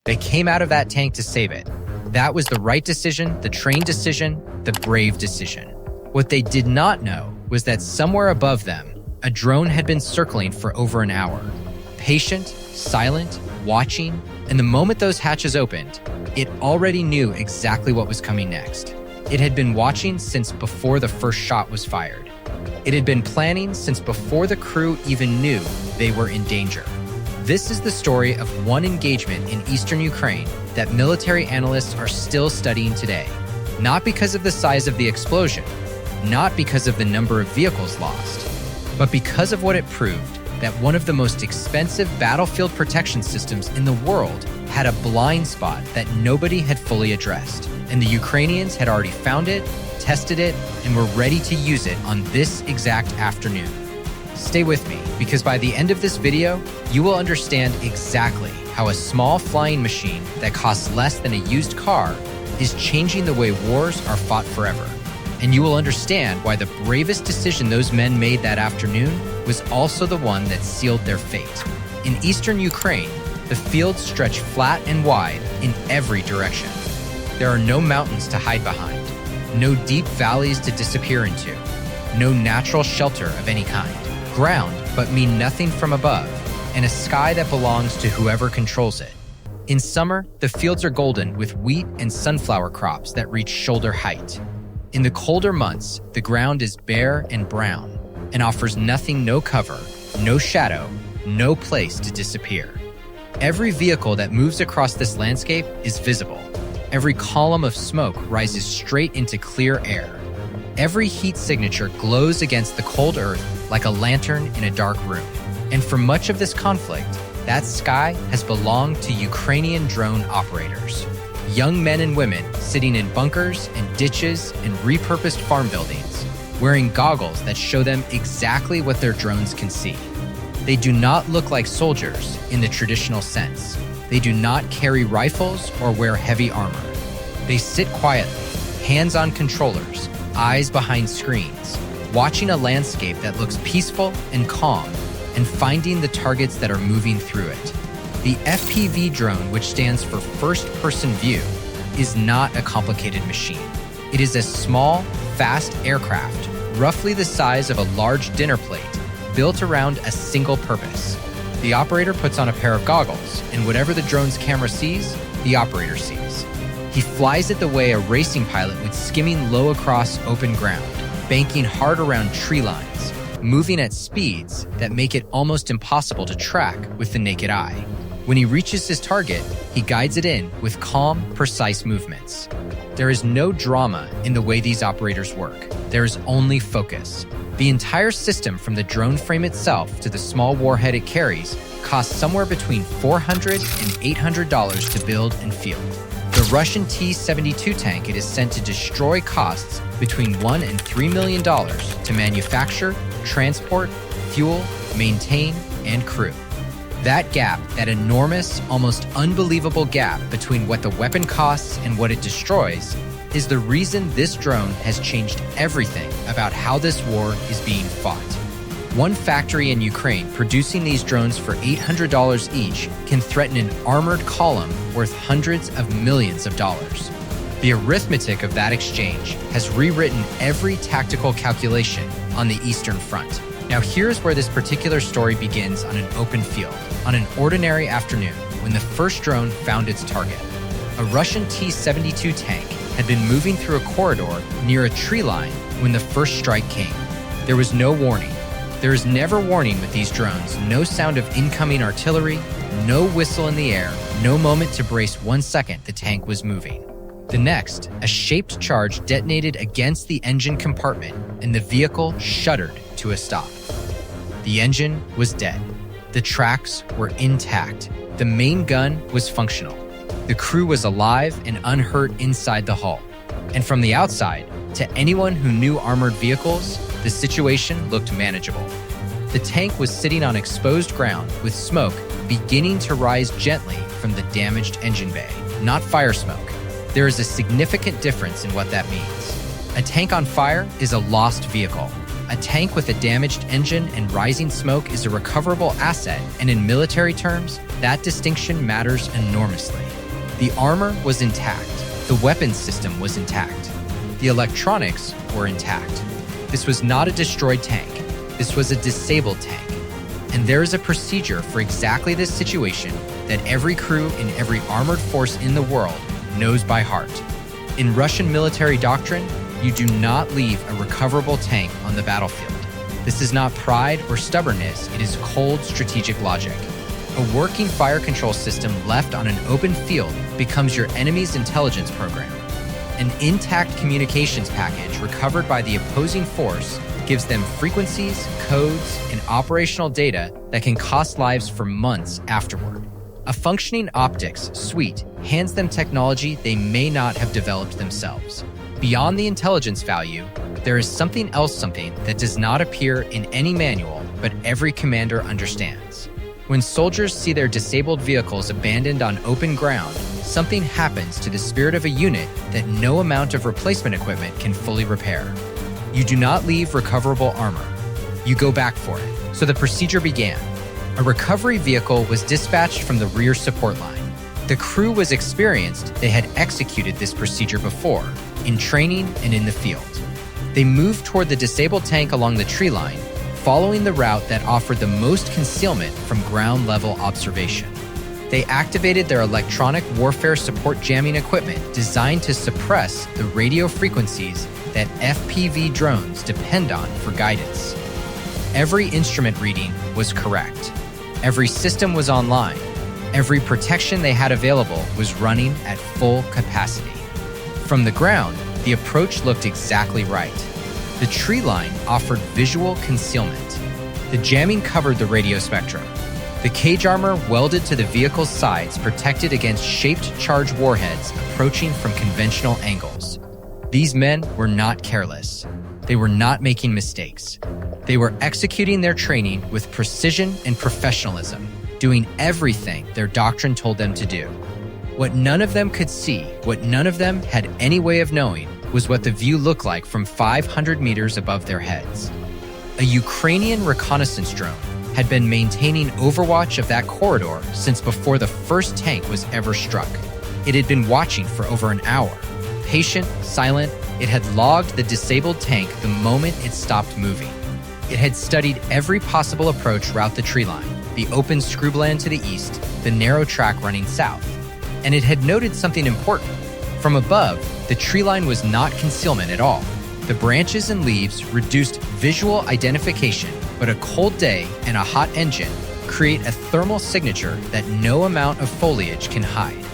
They came out of that tank to save it. That was the right decision, the trained decision, the brave decision. What they did not know was that somewhere above them, a drone had been circling for over an hour. Patient, silent, watching, and the moment those hatches opened, it already knew exactly what was coming next. It had been watching since before the first shot was fired. It had been planning since before the crew even knew they were in danger. This is the story of one engagement in eastern Ukraine that military analysts are still studying today. Not because of the size of the explosion, not because of the number of vehicles lost, but because of what it proved, that one of the most expensive battlefield protection systems in the world had a blind spot that nobody had fully addressed. And the Ukrainians had already found it, tested it, and were ready to use it on this exact afternoon. Stay with me, because by the end of this video, you will understand exactly how a small flying machine that costs less than a used car is changing the way wars are fought forever. And you will understand why the bravest decision those men made that afternoon was also the one that sealed their fate. In eastern Ukraine, the fields stretch flat and wide in every direction. There are no mountains to hide behind, no deep valleys to disappear into, no natural shelter of any kind, ground but mean nothing from above, and a sky that belongs to whoever controls it. In summer, the fields are golden with wheat and sunflower crops that reach shoulder height. In the colder months, the ground is bare and brown and offers nothing, no cover, no shadow, no place to disappear. Every vehicle that moves across this landscape is visible. Every column of smoke rises straight into clear air. Every heat signature glows against the cold earth like a lantern in a dark room. And for much of this conflict, that sky has belonged to Ukrainian drone operators. Young men and women sitting in bunkers and ditches and repurposed farm buildings, wearing goggles that show them exactly what their drones can see. They do not look like soldiers in the traditional sense. They do not carry rifles or wear heavy armor. They sit quietly, hands on controllers, eyes behind screens, watching a landscape that looks peaceful and calm, and finding the targets that are moving through it. The FPV drone, which stands for first-person view, is not a complicated machine. It is a small, fast aircraft, roughly the size of a large dinner plate, built around a single purpose. The operator puts on a pair of goggles, and whatever the drone's camera sees, the operator sees. He flies it the way a racing pilot would, skimming low across open ground, banking hard around tree lines, moving at speeds that make it almost impossible to track with the naked eye. When he reaches his target, he guides it in with calm, precise movements. There is no drama in the way these operators work. There is only focus. The entire system, from the drone frame itself to the small warhead it carries, costs somewhere between $400 and $800 to build and field. The Russian T-72 tank it is sent to destroy costs between $1 and $3 million to manufacture, transport, fuel, maintain, and crew. That gap, that enormous, almost unbelievable gap between what the weapon costs and what it destroys, is the reason this drone has changed everything about how this war is being fought. One factory in Ukraine producing these drones for $800 each can threaten an armored column worth hundreds of millions of dollars. The arithmetic of that exchange has rewritten every tactical calculation on the Eastern Front. Now here's where this particular story begins on an open field, on an ordinary afternoon when the first drone found its target. A Russian T-72 tank had been moving through a corridor near a tree line when the first strike came. There was no warning. There is never warning with these drones, no sound of incoming artillery, no whistle in the air, no moment to brace 1 second the tank was moving. The next, a shaped charge detonated against the engine compartment and the vehicle shuddered to a stop. The engine was dead. The tracks were intact. The main gun was functional. The crew was alive and unhurt inside the hull. And from the outside, to anyone who knew armored vehicles, the situation looked manageable. The tank was sitting on exposed ground with smoke beginning to rise gently from the damaged engine bay, not fire smoke. There is a significant difference in what that means. A tank on fire is a lost vehicle. A tank with a damaged engine and rising smoke is a recoverable asset, and in military terms, that distinction matters enormously. The armor was intact. The weapons system was intact. The electronics were intact. This was not a destroyed tank. This was a disabled tank. And there is a procedure for exactly this situation that every crew in every armored force in the world knows by heart. In Russian military doctrine, you do not leave a recoverable tank on the battlefield. This is not pride or stubbornness, it is cold strategic logic. A working fire control system left on an open field becomes your enemy's intelligence program. An intact communications package recovered by the opposing force gives them frequencies, codes, and operational data that can cost lives for months afterward. A functioning optics suite hands them technology they may not have developed themselves. Beyond the intelligence value, there is something that does not appear in any manual, but every commander understands. When soldiers see their disabled vehicles abandoned on open ground, something happens to the spirit of a unit that no amount of replacement equipment can fully repair. You do not leave recoverable armor. You go back for it. So the procedure began. A recovery vehicle was dispatched from the rear support line. The crew was experienced. They had executed this procedure before, in training and in the field. They moved toward the disabled tank along the tree line, following the route that offered the most concealment from ground-level observation. They activated their electronic warfare support jamming equipment designed to suppress the radio frequencies that FPV drones depend on for guidance. Every instrument reading was correct. Every system was online. Every protection they had available was running at full capacity. From the ground, the approach looked exactly right. The tree line offered visual concealment. The jamming covered the radio spectrum. The cage armor welded to the vehicle's sides protected against shaped charge warheads approaching from conventional angles. These men were not careless. They were not making mistakes. They were executing their training with precision and professionalism, doing everything their doctrine told them to do. What none of them could see, what none of them had any way of knowing, was what the view looked like from 500 meters above their heads. A Ukrainian reconnaissance drone had been maintaining overwatch of that corridor since before the first tank was ever struck. It had been watching for over an hour. Patient, silent, it had logged the disabled tank the moment it stopped moving. It had studied every possible approach route the tree line, the open scrubland to the east, the narrow track running south. And it had noted something important. From above, the tree line was not concealment at all. The branches and leaves reduced visual identification, but a cold day and a hot engine create a thermal signature that no amount of foliage can hide.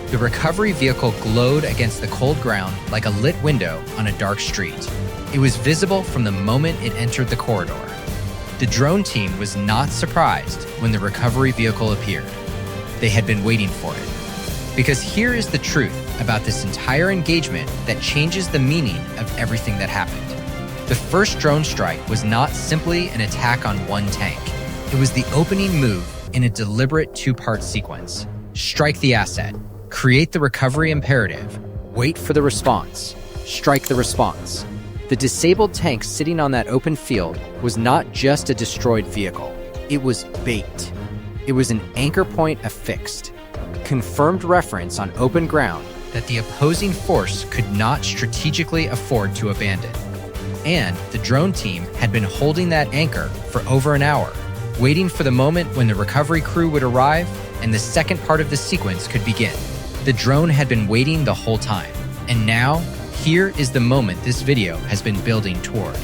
The recovery vehicle glowed against the cold ground like a lit window on a dark street. It was visible from the moment it entered the corridor. The drone team was not surprised when the recovery vehicle appeared. They had been waiting for it. Because here is the truth about this entire engagement that changes the meaning of everything that happened. The first drone strike was not simply an attack on one tank. It was the opening move in a deliberate two-part sequence. Strike the asset, create the recovery imperative, wait for the response, strike the response. The disabled tank sitting on that open field was not just a destroyed vehicle. It was bait. It was an anchor point affixed. Confirmed reference on open ground that the opposing force could not strategically afford to abandon. And the drone team had been holding that anchor for over an hour, waiting for the moment when the recovery crew would arrive and the second part of the sequence could begin. The drone had been waiting the whole time. And now, here is the moment this video has been building toward.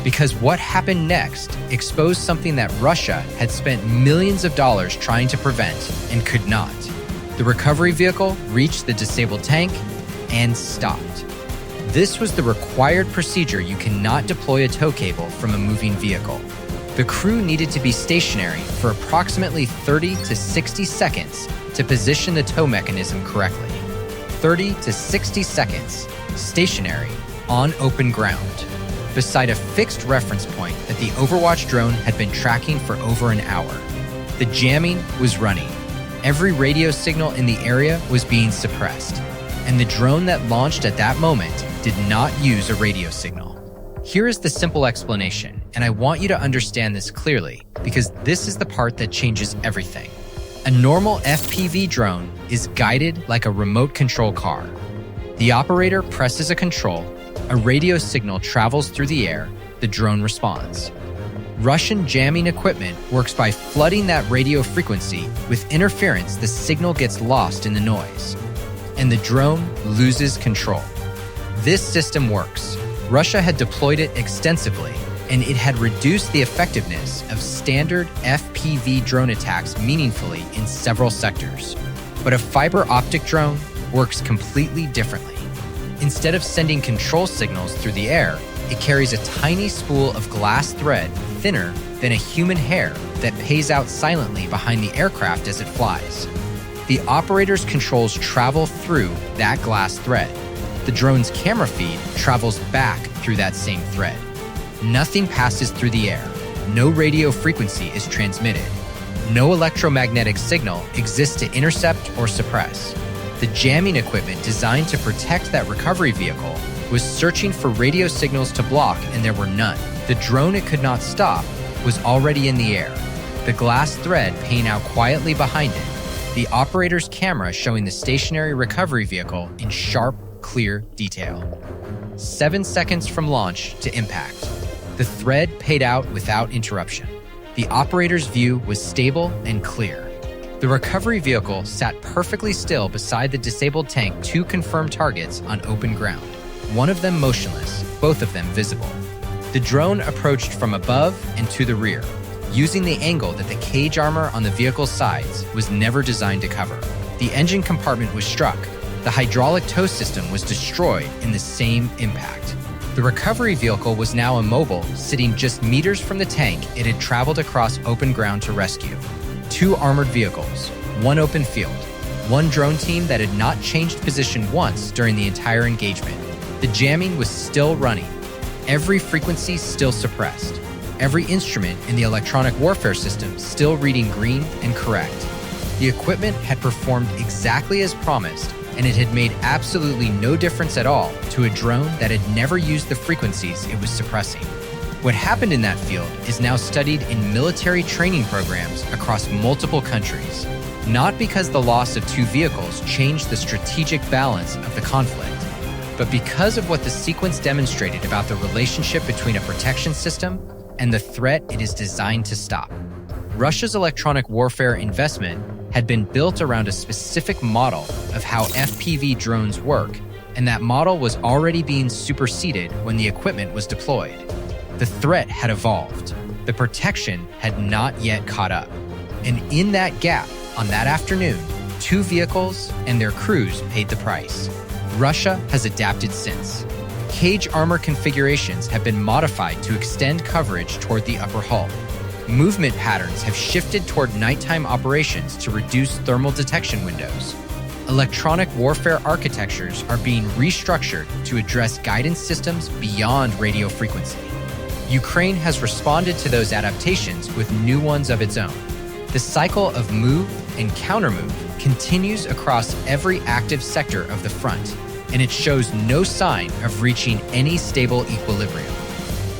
Because what happened next exposed something that Russia had spent millions of dollars trying to prevent and could not. The recovery vehicle reached the disabled tank and stopped. This was the required procedure. You cannot deploy a tow cable from a moving vehicle. The crew needed to be stationary for approximately 30 to 60 seconds to position the tow mechanism correctly. 30 to 60 seconds, stationary, on open ground, beside a fixed reference point that the Overwatch drone had been tracking for over an hour. The jamming was running. Every radio signal in the area was being suppressed, and the drone that launched at that moment did not use a radio signal. Here is the simple explanation, and I want you to understand this clearly because this is the part that changes everything. A normal FPV drone is guided like a remote control car. The operator presses a control, a radio signal travels through the air, the drone responds. Russian jamming equipment works by flooding that radio frequency. With interference, the signal gets lost in the noise, and the drone loses control. This system works. Russia had deployed it extensively, and it had reduced the effectiveness of standard FPV drone attacks meaningfully in several sectors. But a fiber optic drone works completely differently. Instead of sending control signals through the air, it carries a tiny spool of glass thread thinner than a human hair that pays out silently behind the aircraft as it flies. The operator's controls travel through that glass thread. The drone's camera feed travels back through that same thread. Nothing passes through the air. No radio frequency is transmitted. No electromagnetic signal exists to intercept or suppress. The jamming equipment designed to protect that recovery vehicle was searching for radio signals to block, and there were none. The drone it could not stop was already in the air, the glass thread paying out quietly behind it, the operator's camera showing the stationary recovery vehicle in sharp, clear detail. 7 seconds from launch to impact. The thread paid out without interruption. The operator's view was stable and clear. The recovery vehicle sat perfectly still beside the disabled tank, 2 confirmed targets on open ground, one of them motionless, both of them visible. The drone approached from above and to the rear, using the angle that the cage armor on the vehicle's sides was never designed to cover. The engine compartment was struck. The hydraulic tow system was destroyed in the same impact. The recovery vehicle was now immobile, sitting just meters from the tank it had traveled across open ground to rescue. 2 armored vehicles, 1 open field, 1 drone team that had not changed position once during the entire engagement. The jamming was still running. Every frequency still suppressed. Every instrument in the electronic warfare system still reading green and correct. The equipment had performed exactly as promised, and it had made absolutely no difference at all to a drone that had never used the frequencies it was suppressing. What happened in that field is now studied in military training programs across multiple countries, not because the loss of 2 vehicles changed the strategic balance of the conflict, but because of what the sequence demonstrated about the relationship between a protection system and the threat it is designed to stop. Russia's electronic warfare investment had been built around a specific model of how FPV drones work, and that model was already being superseded when the equipment was deployed. The threat had evolved. The protection had not yet caught up. And in that gap, on that afternoon, 2 vehicles and their crews paid the price. Russia has adapted since. Cage armor configurations have been modified to extend coverage toward the upper hull. Movement patterns have shifted toward nighttime operations to reduce thermal detection windows. Electronic warfare architectures are being restructured to address guidance systems beyond radio frequency. Ukraine has responded to those adaptations with new ones of its own. The cycle of move and countermove continues across every active sector of the front, and it shows no sign of reaching any stable equilibrium.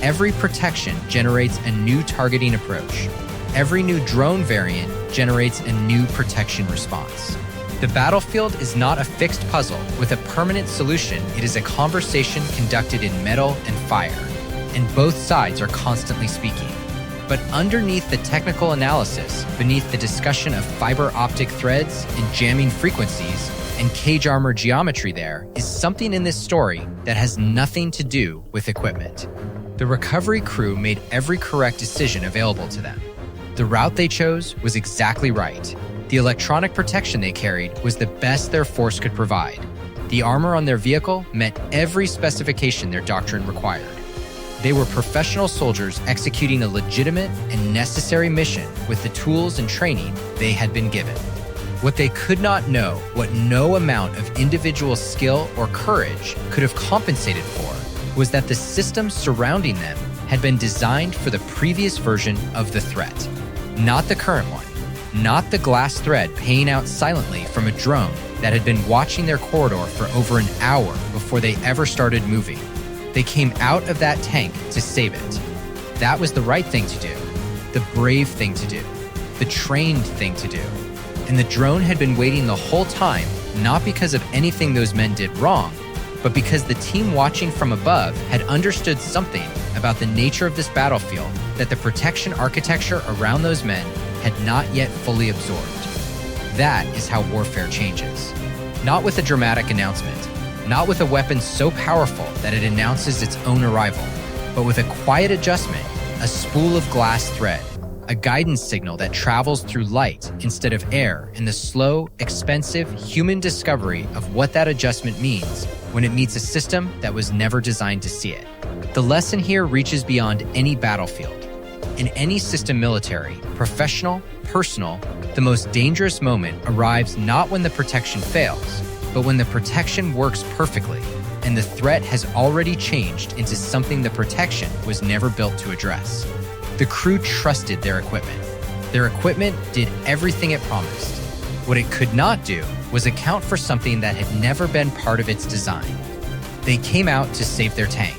Every protection generates a new targeting approach. Every new drone variant generates a new protection response. The battlefield is not a fixed puzzle with a permanent solution. It is a conversation conducted in metal and fire, and both sides are constantly speaking. But underneath the technical analysis, beneath the discussion of fiber optic threads and jamming frequencies and cage armor geometry, there is something in this story that has nothing to do with equipment. The recovery crew made every correct decision available to them. The route they chose was exactly right. The electronic protection they carried was the best their force could provide. The armor on their vehicle met every specification their doctrine required. They were professional soldiers executing a legitimate and necessary mission with the tools and training they had been given. What they could not know, what no amount of individual skill or courage could have compensated for, was that the systems surrounding them had been designed for the previous version of the threat, not the current one, not the glass thread paying out silently from a drone that had been watching their corridor for over an hour before they ever started moving. They came out of that tank to save it. That was the right thing to do, the brave thing to do, the trained thing to do. And the drone had been waiting the whole time, not because of anything those men did wrong, but because the team watching from above had understood something about the nature of this battlefield that the protection architecture around those men had not yet fully absorbed. That is how warfare changes. Not with a dramatic announcement, not with a weapon so powerful that it announces its own arrival, but with a quiet adjustment, a spool of glass thread, a guidance signal that travels through light instead of air, and the slow, expensive human discovery of what that adjustment means when it meets a system that was never designed to see it. The lesson here reaches beyond any battlefield. In any system, military, professional, personal, the most dangerous moment arrives not when the protection fails, but when the protection works perfectly and the threat has already changed into something the protection was never built to address. The crew trusted their equipment. Their equipment did everything it promised. What it could not do was account for something that had never been part of its design. They came out to save their tank.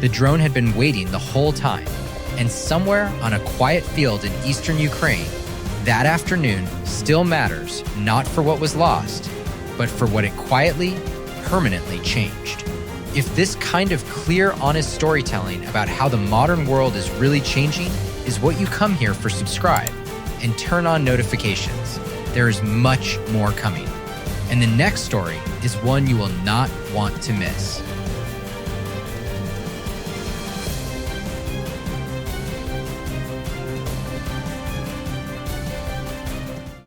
The drone had been waiting the whole time, and somewhere on a quiet field in eastern Ukraine, that afternoon still matters not for what was lost, but for what it quietly, permanently changed. If this kind of clear, honest storytelling about how the modern world is really changing is what you come here for, subscribe and turn on notifications. There is much more coming. And the next story is one you will not want to miss.